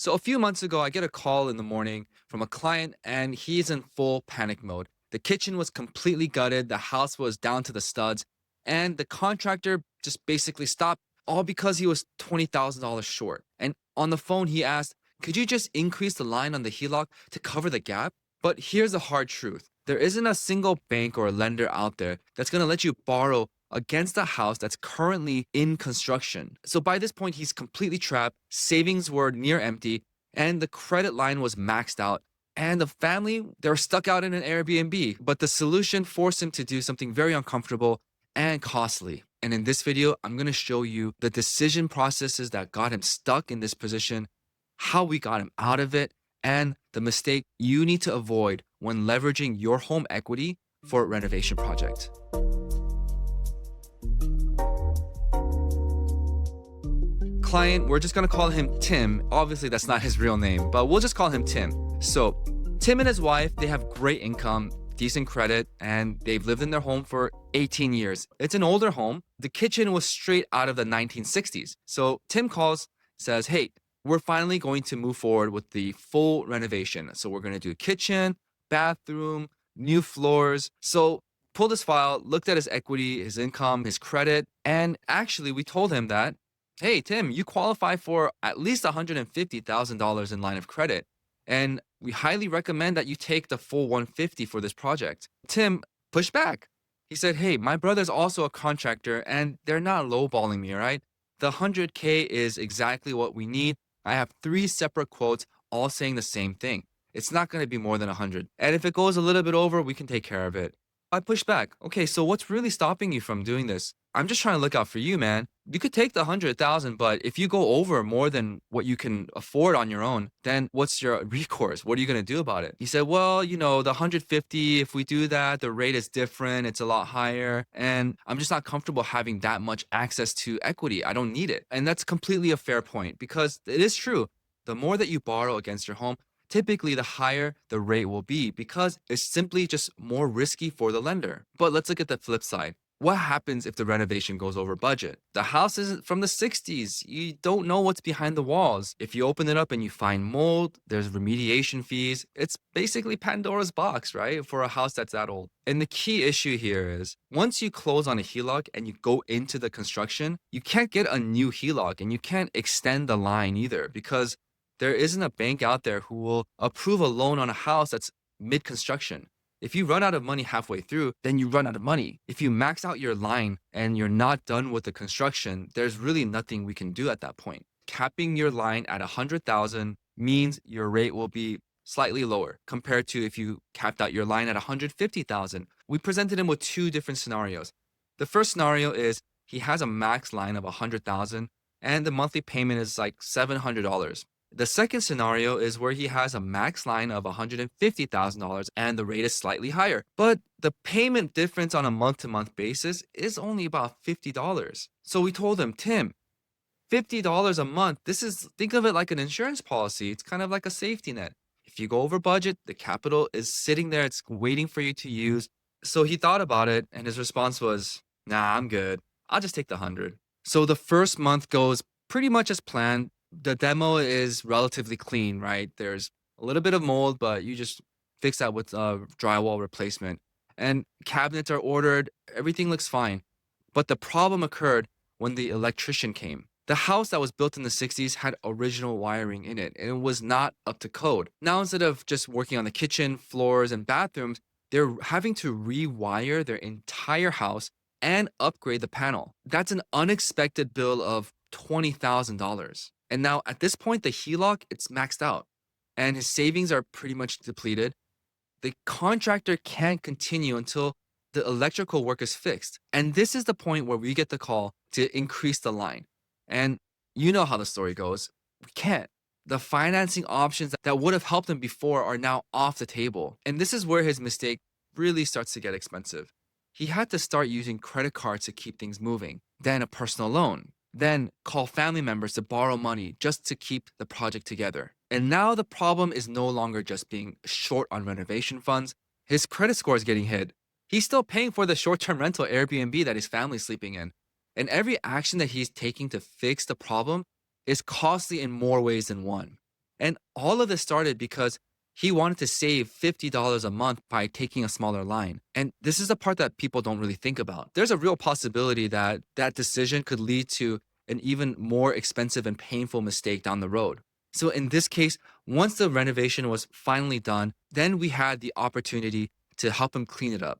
So a few months ago, I get a call in the morning from a client and he's in full panic mode. The kitchen was completely gutted, the house was down to the studs, and the contractor just basically stopped all because he was $20,000 short. And on the phone, he asked, "Could you just increase the line on the HELOC to cover the gap?" But here's the hard truth: there isn't a single bank or lender out there that's going to let you borrow against a house that's currently in construction. So by this point, he's completely trapped. Savings were near empty, and the credit line was maxed out. And the family, they were stuck out in an Airbnb. But the solution forced him to do something very uncomfortable and costly. And in this video, I'm going to show you the decision processes that got him stuck in this position, how we got him out of it, and the mistake you need to avoid when leveraging your home equity for a renovation project. Client, we're just gonna call him Tim. Obviously, that's not his real name, but we'll just call him Tim. So, Tim and his wife, they have great income, decent credit, and they've lived in their home for 18 years. It's an older home. The kitchen was straight out of the 1960s. So, Tim calls, says, "Hey, we're finally going to move forward with the full renovation. So, we're gonna do kitchen, bathroom, new floors." So, pulled his file, looked at his equity, his income, his credit, and actually, we told him that, "Hey, Tim, you qualify for at least $150,000 in line of credit. And we highly recommend that you take the full 150 for this project." Tim pushed back. He said, "Hey, my brother's also a contractor and they're not lowballing me, all right? The 100K is exactly what we need. I have 3 separate quotes all saying the same thing. It's not going to be more than 100. And if it goes a little bit over, we can take care of it." I pushed back. "Okay, so what's really stopping you from doing this? I'm just trying to look out for you, man. You could take the 100,000, but if you go over more than what you can afford on your own, then what's your recourse? What are you going to do about it?" He said, "Well, the 150, if we do that, the rate is different. It's a lot higher. And I'm just not comfortable having that much access to equity. I don't need it." And that's completely a fair point because it is true. The more that you borrow against your home, typically the higher the rate will be because it's simply just more risky for the lender. But let's look at the flip side. What happens if the renovation goes over budget? The house is from the 60s. You don't know what's behind the walls. If you open it up and you find mold, there's remediation fees. It's basically Pandora's box, right? For a house that's that old. And the key issue here is once you close on a HELOC and you go into the construction, you can't get a new HELOC and you can't extend the line either because there isn't a bank out there who will approve a loan on a house that's mid-construction. If you run out of money halfway through, then you run out of money. If you max out your line and you're not done with the construction, there's really nothing we can do at that point. Capping your line at 100,000 means your rate will be slightly lower compared to if you capped out your line at 150,000. We presented him with 2 different scenarios. The first scenario is he has a max line of 100,000 and the monthly payment is like $700. The second scenario is where he has a max line of $150,000 and the rate is slightly higher. But the payment difference on a month-to-month basis is only about $50. So we told him, "Tim, $50 a month, think of it like an insurance policy. It's kind of like a safety net. If you go over budget, the capital is sitting there, it's waiting for you to use." So he thought about it and his response was, "Nah, I'm good. I'll just take the 100." So the first month goes pretty much as planned. The demo is relatively clean, right? There's a little bit of mold, but you just fix that with drywall replacement. And cabinets are ordered. Everything looks fine. But the problem occurred when the electrician came. The house that was built in the 60s had original wiring in it, and it was not up to code. Now, instead of just working on the kitchen, floors, and bathrooms, they're having to rewire their entire house and upgrade the panel. That's an unexpected bill of $20,000. And now at this point, the HELOC, it's maxed out and his savings are pretty much depleted. The contractor can't continue until the electrical work is fixed. And this is the point where we get the call to increase the line. And you know how the story goes. We can't. The financing options that would have helped him before are now off the table. And this is where his mistake really starts to get expensive. He had to start using credit cards to keep things moving, then a personal loan, then call family members to borrow money just to keep the project together. And now the problem is no longer just being short on renovation funds. His credit score is getting hit. He's still paying for the short-term rental Airbnb that his family's sleeping in. And every action that he's taking to fix the problem is costly in more ways than one. And all of this started because he wanted to save $50 a month by taking a smaller line. And this is the part that people don't really think about. There's a real possibility that that decision could lead to an even more expensive and painful mistake down the road. So in this case, once the renovation was finally done, then we had the opportunity to help him clean it up.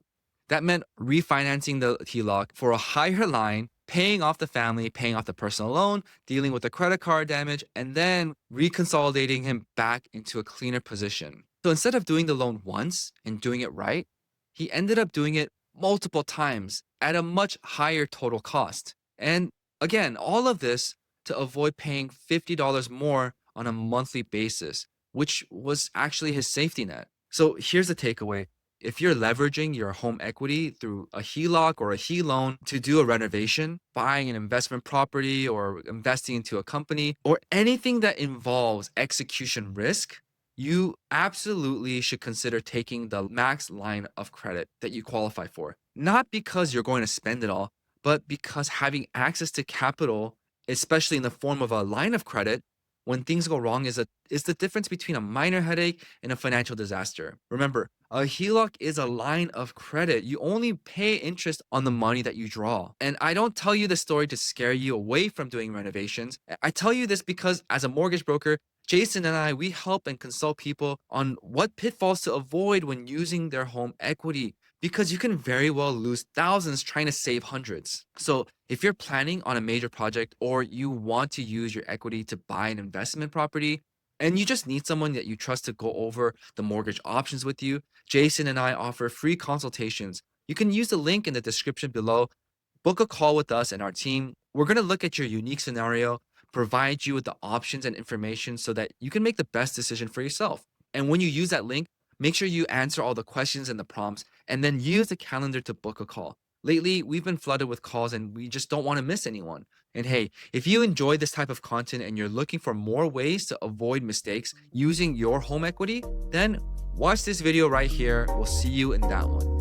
That meant refinancing the HELOC for a higher line, paying off the family, paying off the personal loan, dealing with the credit card damage, and then reconsolidating him back into a cleaner position. So instead of doing the loan once and doing it right, he ended up doing it multiple times at a much higher total cost. And again, all of this to avoid paying $50 more on a monthly basis, which was actually his safety net. So here's the takeaway. If you're leveraging your home equity through a HELOC or a HE loan to do a renovation, buying an investment property or investing into a company, or anything that involves execution risk, you absolutely should consider taking the max line of credit that you qualify for. Not because you're going to spend it all, but because having access to capital, especially in the form of a line of credit, when things go wrong is the difference between a minor headache and a financial disaster. Remember, a HELOC is a line of credit. You only pay interest on the money that you draw. And I don't tell you this story to scare you away from doing renovations. I tell you this because as a mortgage broker, Jason and I, we help and consult people on what pitfalls to avoid when using their home equity, because you can very well lose thousands trying to save hundreds. So if you're planning on a major project or you want to use your equity to buy an investment property and you just need someone that you trust to go over the mortgage options with you, Jason and I offer free consultations. You can use the link in the description below. Book a call with us and our team. We're going to look at your unique scenario, provide you with the options and information so that you can make the best decision for yourself. And when you use that link, make sure you answer all the questions and the prompts, and then use the calendar to book a call. Lately, we've been flooded with calls and we just don't want to miss anyone. And hey, if you enjoy this type of content and you're looking for more ways to avoid mistakes using your home equity, then watch this video right here. We'll see you in that one.